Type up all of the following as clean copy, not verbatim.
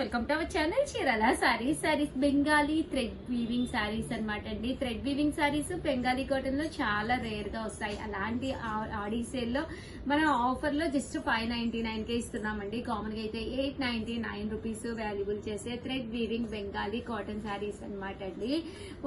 Welcome to our channel Chirala saris Bengali thread weaving saris అన్నమాట అండి. Thread weaving saris Bengali cotton లో చాలా రేర్ గా వస్తాయి. అలాంటి ఆడీ సేల్ లో మనం ఆఫర్ లో జస్ట్ 599 కే ఇస్తున్నామండి. కామన్ గా అయితే 899 రూపీస్ వాల్యుబుల్ చేసే thread weaving Bengali cotton saris అన్నమాట అండి.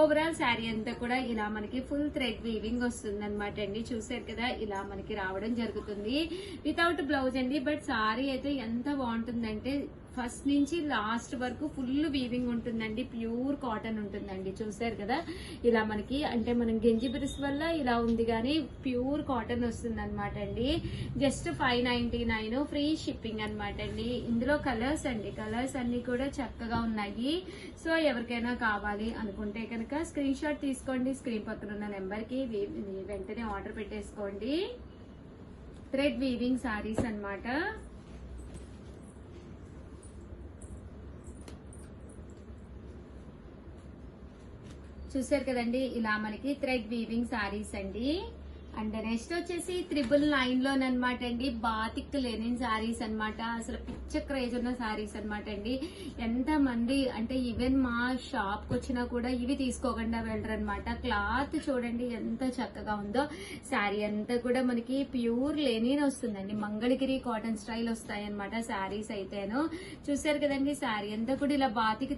ఓవరాల్ శారీ అంతా కూడా ఇలా మనకి ఫుల్ థ్రెడ్ వీవింగ్ వస్తుంది అనమాట అండి. చూసారు కదా, ఇలా మనకి రావడం జరుగుతుంది వితౌట్ బ్లౌజ్ అండి. బట్ సారీ అయితే ఎంత బాగుంటుందంటే ఫస్ట్ నుంచి లాస్ట్ వరకు ఫుల్ వీవింగ్ ఉంటుందండి. ప్యూర్ కాటన్ ఉంటుందండి. చూసారు కదా, ఇలా మనకి అంటే మనం గెంజి బ్రిస్ వల్ల ఇలా ఉంది కానీ ప్యూర్ కాటన్ వస్తుంది అనమాట అండి. జస్ట్ 599 ఫ్రీ షిప్పింగ్ అనమాట అండి. ఇందులో కలర్స్ అండి, కలర్స్ అన్ని కూడా చక్కగా ఉన్నాయి. సో ఎవరికైనా కావాలి అనుకుంటే కనుక స్క్రీన్ షాట్ తీసుకోండి. స్క్రీన్ పక్కన ఉన్న నెంబర్ కి వెంటనే ఆర్డర్ పెట్టేసుకోండి. థ్రెడ్ వీవింగ్ సారీస్ అన్నమాట. చూసారు కదండి, ఇలా మనకి థ్రెడ్ వీవింగ్ సారీస్ అండి. అండ్ నెక్స్ట్ వచ్చేసి 999 లోనమాట అండి. బాతిక్ లెనిన్ సారీస్ అన్నమాట. అసలు పిచ్చ క్రేజ్ ఉన్న సారీస్ అన్నమాట అండి. ఎంత మంది అంటే ఈవెన్ మా షాప్ కి వచ్చినా కూడా ఇవి తీసుకోకుండా వెళ్ళరు అనమాట. క్లాత్ చూడండి ఎంత చక్కగా ఉందో. శారీ అంతా కూడా మనకి ప్యూర్ లెనిన్ వస్తుందండి. మంగళగిరి కాటన్ స్టైల్ వస్తాయి అనమాట శారీస్ అయితేను. చూసారు కదండి, శారీ అంతా కూడా ఇలా బాతిక్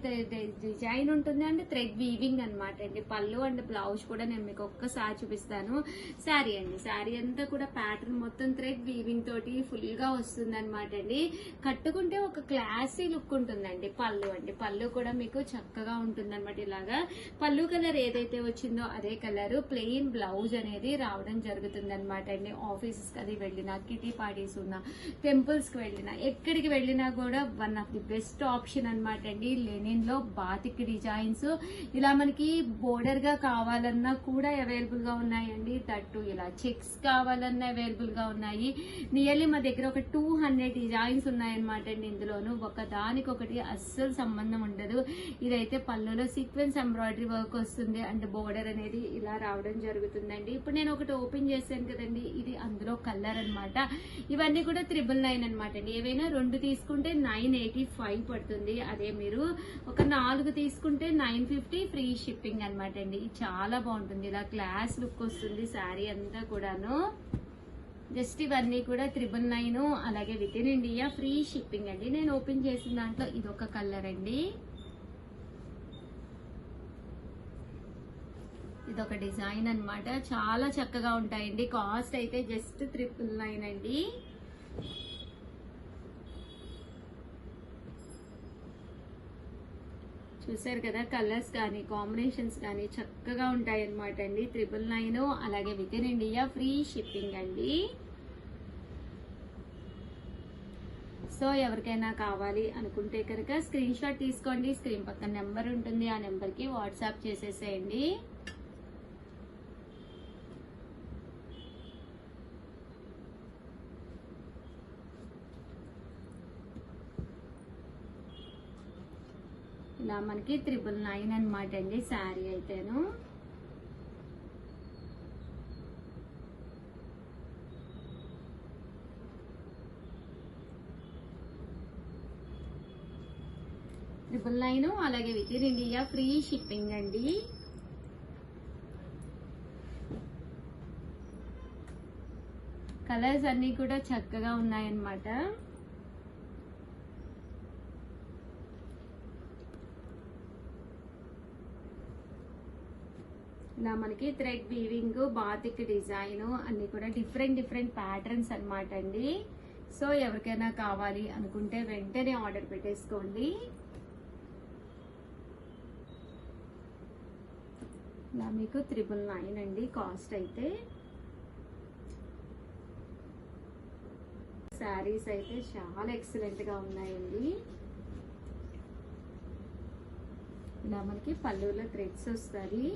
డిజైన్ ఉంటుంది అండ్ థ్రెడ్ వీవింగ్ అనమాట అండి. పళ్ళు అండ్ బ్లౌజ్ కూడా నేను మీకు ఒక్కసారి చూపిస్తాను. శారీ అంతా కూడా ప్యాటర్న్ మొత్తం థ్రెడ్ వీవింగ్ తోటి ఫుల్ గా వస్తుంది అనమాట అండి. కట్టుకుంటే ఒక క్లాసీ లుక్ ఉంటుందండి. పళ్ళు అండి, పళ్ళు కూడా మీకు చక్కగా ఉంటుంది అనమాట. ఇలాగా పళ్ళు కలర్ ఏదైతే వచ్చిందో అదే కలర్. ప్లెయిన్ బ్లౌజ్ అనేది రావడం జరుగుతుంది అనమాట అండి. ఆఫీసెస్ కి అది వెళ్ళినా, కిటీ పార్టీస్ ఉన్నా, టెంపుల్స్ కి వెళ్ళినా, ఎక్కడికి వెళ్ళినా కూడా one of the best option అనమాట అండి. లెనిన్ లో బాతిక్ డిజైన్స్ ఇలా మనకి బోర్డర్ గా కావాలన్నా కూడా అవైలబుల్ గా ఉన్నాయండి. తట్టు ఇలా చెక్స్ కావాలన్నా అవైలబుల్ గా ఉన్నాయి. నియర్లీ మా దగ్గర ఒక 200 డిజైన్స్ ఉన్నాయన్నమాట అండి. ఇందులోను ఒక దానికొకటి అస్సలు సంబంధం ఉండదు. ఇదైతే పళ్ళులో సీక్వెన్స్ ఎంబ్రాయిడరీ వర్క్ వస్తుంది అండ్ బోర్డర్ అనేది ఇలా రావడం జరుగుతుందండి. ఇప్పుడు నేను ఒకటి ఓపెన్ చేశాను కదండి, ఇది అందులో కలర్ అన్నమాట. ఇవన్నీ కూడా 999 అనమాట అండి. ఏవైనా 2 తీసుకుంటే 985 పడుతుంది. అదే మీరు ఒక 4 తీసుకుంటే 950 ఫ్రీ షిప్పింగ్ అనమాట అండి. చాలా బాగుంటుంది. ఇలా క్లాస్ లుక్ వస్తుంది శారీ అంతా కూడాను. జస్ట్ ఇవన్నీ కూడా 999, అలాగే within India free shipping అండి. నేను ఓపెన్ చేసిన దాంట్లో ఇదొక కలర్ అండి, ఇదొక డిజైన్ అన్నమాట. చాలా చక్కగా ఉంటాయండి. కాస్ట్ అయితే జస్ట్ 999 అండి. చూసారు కదా, కలర్స్ కానీ కాంబినేషన్స్ కానీ చక్కగా ఉంటాయి అనమాట అండి. 999, అలాగే within India free shipping అండి. సో ఎవరికైనా కావాలి అనుకుంటే కనుక స్క్రీన్ షాట్ తీసుకోండి. స్క్రీన్ పక్కన నెంబర్ ఉంటుంది, ఆ నెంబర్ కి వాట్సాప్ చేసేసేయండి. ఇలా మనకి 999 అనమాట అండి శారీ అయితేను. అలాగే within India free shipping అండి. కలర్స్ అన్ని కూడా చక్కగా ఉన్నాయన్నమాట. ఇలా మనకి థ్రెడ్ వీవింగ్, బాతిక్ డిజైన్ అన్ని కూడా డిఫరెంట్ ప్యాటర్న్స్ అనమాట అండి. సో ఎవరికైనా కావాలి అనుకుంటే వెంటనే ఆర్డర్ పెట్టేసుకోండి. ఇలా మీకు 999 అండి కాస్ట్ అయితే. శారీస్ అయితే చాలా ఎక్సలెంట్ గా ఉన్నాయండి. ఇలా మనకి పళ్ళులో థ్రెడ్స్ వస్తాయి.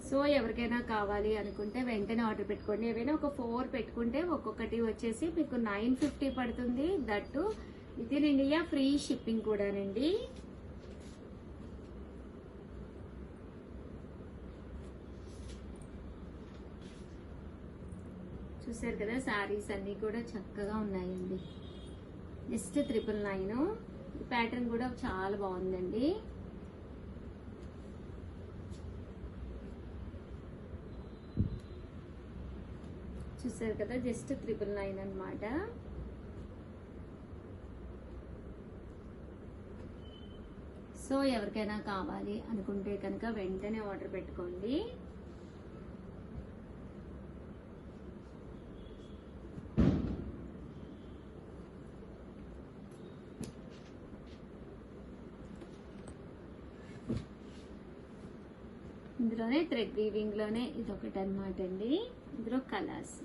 సో ఎవరికైనా కావాలి అనుకుంటే వెంటనే ఆర్డర్ పెట్టుకోండి. ఏవైనా ఒక 4 పెట్టుకుంటే ఒక్కొక్కటి వచ్చేసి మీకు 950 పడుతుంది. That with in India free shipping కూడానండి. చూసారు కదా శారీస్ అన్ని కూడా చక్కగా ఉన్నాయండి. జస్ట్ 999. ప్యాటర్న్ కూడా చాలా బాగుందండి. చూసారు కదా జస్ట్ 999 అన్నమాట. సో ఎవరికైనా కావాలి అనుకుంటే కనుక వెంటనే ఆర్డర్ పెట్టుకోండి. ఇందులోనే థ్రెడ్ వీవింగ్ లోనే ఇదొకటి అన్నమాట అండి. ఇందులో కలర్స్.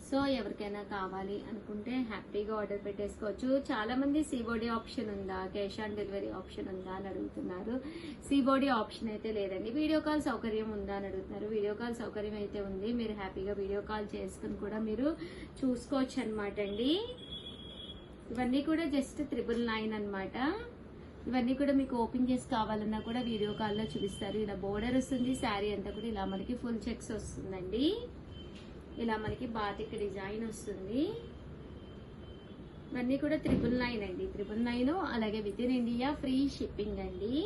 సో ఎవరికైనా కావాలి అనుకుంటే హ్యాపీగా ఆర్డర్ పెట్టేసుకోవచ్చు. చాలా మంది సిఓడి ఆప్షన్ ఉందా, క్యాష్ ఆన్ డెలివరీ ఆప్షన్ ఉందా అని అడుగుతున్నారు. సిఓడి ఆప్షన్ అయితే లేదండి. వీడియో కాల్ సౌకర్యం ఉందా అని అడుగుతున్నారు. వీడియో కాల్ సౌకర్యం అయితే ఉంది. మీరు హ్యాపీగా వీడియో కాల్ చేసుకుని కూడా మీరు చూసుకోవచ్చు అనమాట అండి. ఇవన్నీ కూడా జస్ట్ 999 అనమాట. ఇవన్నీ కూడా మీకు ఓపెన్ చేసి కావాలన్నా కూడా వీడియో కాల్లో చూపిస్తారు. ఇలా బోర్డర్ వస్తుంది. శారీ అంతా కూడా ఇలా మనకి ఫుల్ చెక్స్ వస్తుందండి. ఇలా మనకి బాతిక్ డిజైన్ వస్తుంది. ఇవన్నీ కూడా 999 అండి. 999. అలాగే within India free shipping అండి.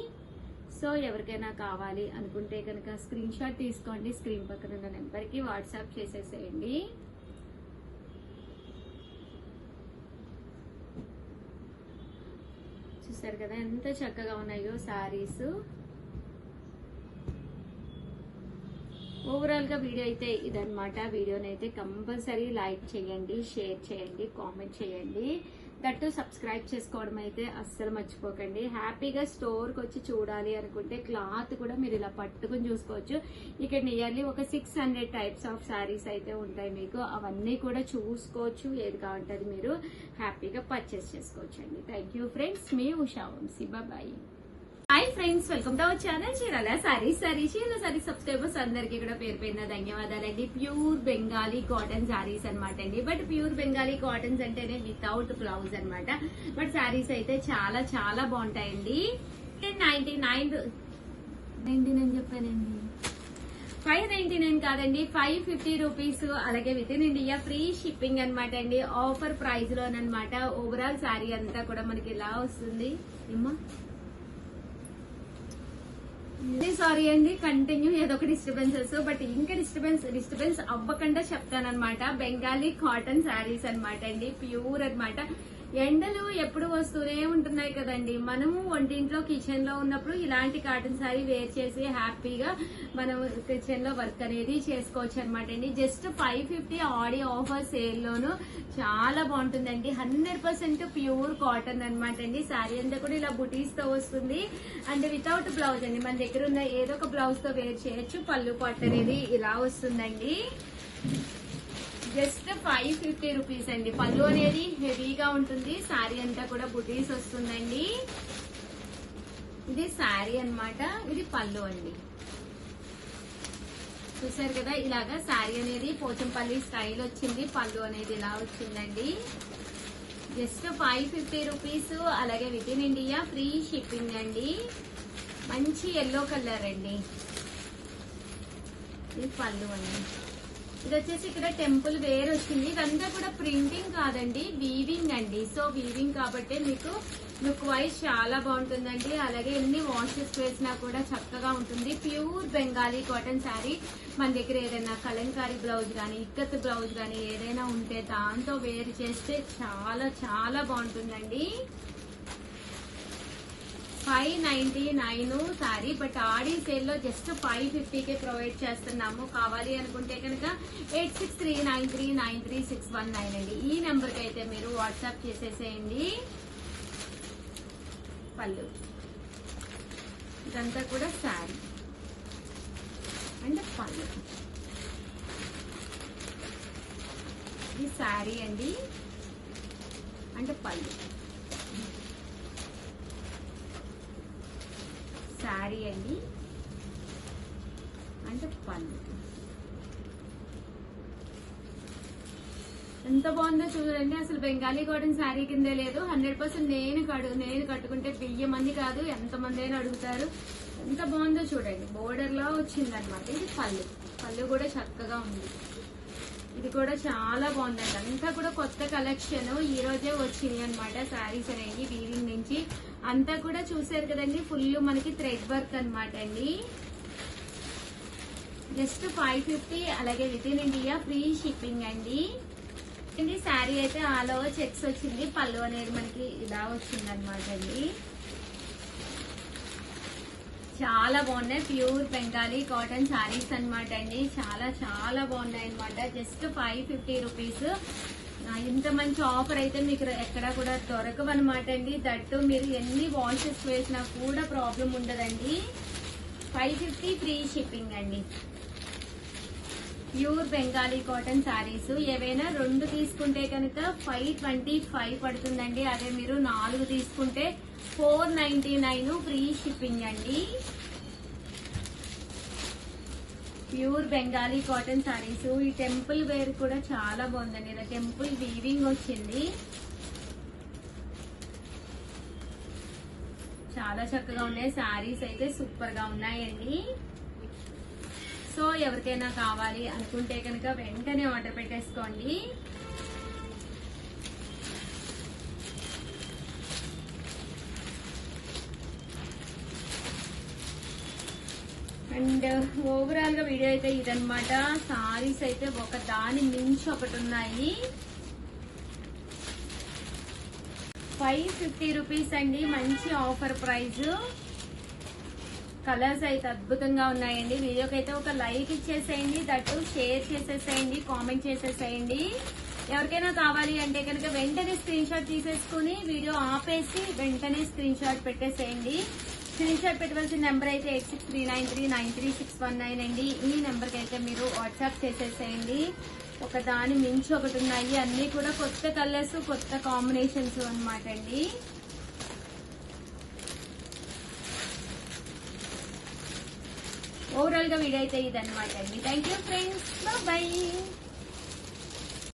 సో ఎవరికైనా కావాలి అనుకుంటే కనుక స్క్రీన్ షాట్ తీసుకోండి. స్క్రీన్ పక్కన ఉన్న నెంబర్కి వాట్సాప్ చేసేసేయండి. చూసారు కదా ఎంత చక్కగా ఉన్నాయో శారీస్. ఓవరాల్ గా వీడియో అయితే ఇదన్నమాట. వీడియోని అయితే కంపల్సరీ లైక్ చేయండి, షేర్ చేయండి, కామెంట్ చేయండి. దట్టు సబ్స్క్రైబ్ చేసుకోవడం అయితే అస్సలు మర్చిపోకండి. హ్యాపీగా స్టోర్కి వచ్చి చూడాలి అనుకుంటే క్లాత్ కూడా మీరు ఇలా పట్టుకుని చూసుకోవచ్చు. ఇక్కడ నియర్లీ ఒక 600 టైప్స్ ఆఫ్ శారీస్ అయితే ఉంటాయి మీకు. అవన్నీ కూడా చూసుకోవచ్చు. ఏది కావాలంటే మీరు హ్యాపీగా పర్చేస్ చేసుకోవచ్చు అండి. Thank you friends. మీ Usha Vamshi. Bye. Hi friends, welcome to our channel Chirala sarees. Chirala sarees subscribers అందరికీ కూడా పేరు పేరున ధన్యవాదాలండి. ప్యూర్ బెంగాలీ కాటన్ సారీస్ అనమాట అండి. బట్ ప్యూర్ బెంగాలీ కాటన్స్ అంటేనే వితౌట్ బ్లౌజ్ అనమాట. బట్ సారీస్ అయితే చాలా చాలా బాగుంటాయండి. 1099 చెప్పానండి. 599 కాదండి, 550 రూపీస్. అలాగే within India free shipping అనమాట అండి. ఆఫర్ ప్రైస్ లోనమాట. ఓవరాల్ సారీ అంతా కూడా మనకి ఇలా వస్తుంది. ఏమా సారీ అండి, కంటిన్యూ ఏదో ఒక డిస్టర్బెన్సెస్. బట్ ఇంకా డిస్టర్బెన్స్ అవ్వకుండా చెప్తానమాట. బెంగాలీ కాటన్ శారీస్ అనమాట అండి. ప్యూర్ అనమాట. ఎండలు ఎప్పుడు వస్తూనే ఉంటున్నాయి కదండి. మనము వంటింట్లో కిచెన్ లో ఉన్నప్పుడు ఇలాంటి కాటన్ శారీ వేర్ చేసి హ్యాపీగా మనం కిచెన్ లో వర్క్ అనేది చేసుకోవచ్చు అనమాట అండి. జస్ట్ 550 ఆడి ఆఫర్ సేల్ లోను చాలా బాగుంటుందండి. 100% ప్యూర్ కాటన్ అనమాట అండి. శారీ అంతా కూడా ఇలా బుటీస్ తో వస్తుంది. అండ్ వితౌట్ బ్లౌజ్ అండి. మన దగ్గర ఉన్న ఏదో ఒక బ్లౌజ్ తో వేర్ చేయొచ్చు. పళ్ళు పట్టు అనేది ఇలా వస్తుందండి. జస్ట్ 550 రూపీస్ అండి. పళ్ళు అనేది హెవీగా ఉంటుంది. శారీ అంతా కూడా బుటీస్ వస్తుందండి. ఇది శారీ అన్నమాట. ఇది పళ్ళు అండి. చూసారు కదా ఇలాగా శారీ అనేది పోచంపల్లి స్టైల్ వచ్చింది. పళ్ళు అనేది ఇలా వచ్చిందండి. Just 550 rupees. అలాగే within India free shipping అండి. మంచి ఎల్లో కలర్ అండి. ఇది పళ్ళు అండి. ఇది వచ్చేసి ఇక్కడ టెంపుల్ వేర్ వచ్చింది. ఇదంతా కూడా ప్రింటింగ్ కాదండి, వీవింగ్ అండి. సో వీవింగ్ కాబట్టి మీకు లుక్ వైజ్ చాలా బాగుంటుందండి. అలాగే ఎన్ని వాషెస్ వేసినా కూడా చక్కగా ఉంటుంది. Pure Bengali cotton sari. మన దగ్గర ఏదైనా కలంకారీ బ్లౌజ్ కానీ ఇక్కత్ బ్లౌజ్ కానీ ఏదైనా ఉంటే దాంతో వేర్ చేస్తే చాలా చాలా బాగుంటుందండి. 599 శారీ. బట్ ఆడి సేల్ లో జస్ట్ 550కే ప్రొవైడ్ చేస్తున్నాము. కావాలి అనుకుంటే కనుక 8639393619 అండి. ఈ నెంబర్ కి అయితే మీరు వాట్సాప్ చేసేసేయండి. పళ్ళు ఇదంతా కూడా శారీ అండ్ పళ్ళు. ఇది శారీ అండి అంటే పళ్ళు. శారీ అండి అంటే పళ్ళు. ఎంత బాగుందో చూడండి. అసలు బెంగాలీ కాటన్ శారీ కిందే లేదు. 100% నేను కట్టుకుంటే 1000 మంది కాదు ఎంత మంది అయినా అడుగుతారు. ఎంత బాగుందో చూడండి. బోర్డర్ లో వచ్చింది అనమాట. ఇది పళ్ళు కూడా చక్కగా ఉంది. ఇది కూడా చాలా బాగుందండి. అంతా కూడా కొత్త కలెక్షన్ ఈ రోజే వచ్చింది అనమాట. శారీస్ అనేవి వీవింగ్ నుంచి అంతా కూడా చూసారు కదండి. ఫుల్ మనకి థ్రెడ్ వర్క్ అనమాట అండి. జస్ట్ 550. అలాగే within India free shipping అండి. శారీ అయితే ఆల్ ఓవర్ చెక్స్ వచ్చింది. పళ్ళు అనేది మనకి ఇలా వచ్చింది అనమాట అండి. చాలా బాగున్నాయి. ప్యూర్ బెంగాలీ కాటన్ శారీస్ అనమాట అండి. చాలా చాలా బాగున్నాయి అనమాట. Just 550 rupees. ఇంత మంచి ఆఫర్ అయితే మీకు ఎక్కడా కూడా దొరకవన్నమాట అండి. దట్టు మీరు ఎన్ని వాషెస్ వేసినా కూడా ప్రాబ్లం ఉండదండి. 550 ఫ్రీ షిప్పింగ్ అండి. ప్యూర్ బెంగాలీ కాటన్ శారీస్ ఏవైనా 2 తీసుకుంటే కనుక 525 పడుతుందండి. అదే మీరు 4 తీసుకుంటే 499 ఫ్రీ షిప్పింగ్ అండి. Pure Bengali cotton saris. ఈ టెంపుల్ వేర్ కూడా చాలా బాగుందండి. ఇలా టెంపుల్ వీవింగ్ వచ్చింది. చాలా చక్కగా ఉన్నాయి. శారీస్ అయితే సూపర్ గా ఉన్నాయండి. సో ఎవరికైనా కావాలి అనుకుంటే కనుక వెంటనే ఆర్డర్ పెట్టేసుకోండి. అండ్ ఓవరాల్ గా వీడియో అయితే ఇదనమాట. సారీస్ అయితే ఒక దాని మించి ఒకటి ఉన్నాయి. 550 రూపీస్ అండి. మంచి ఆఫర్ ప్రైస్. కలర్స్ అయితే అద్భుతంగా ఉన్నాయండి. వీడియోకి అయితే ఒక లైక్ ఇచ్చేసేయండి. దట్టు షేర్ చేసేసేయండి. కామెంట్ చేసేసేయండి. ఎవరికైనా కావాలి అంటే కనుక వెంటనే స్క్రీన్ షాట్ తీసేసుకుని వీడియో ఆపేసి వెంటనే స్క్రీన్ షాట్ పెట్టేసేయండి. స్క్రీన్ షాట్ పెట్టవలసిన నెంబర్ అయితే 8639393619 అండి. ఈ నెంబర్కి అయితే మీరు వాట్సాప్ చేసేసేయండి. ఒక దాని మించి ఒకటి ఉన్నాయి. అన్ని కూడా కొత్త కలర్స్, కొత్త కాంబినేషన్స్ అనమాట అండి. ఓవరాల్ గా వీడియో అయితే ఇదన్నమాట అండి. Thank you friends. బాయ్.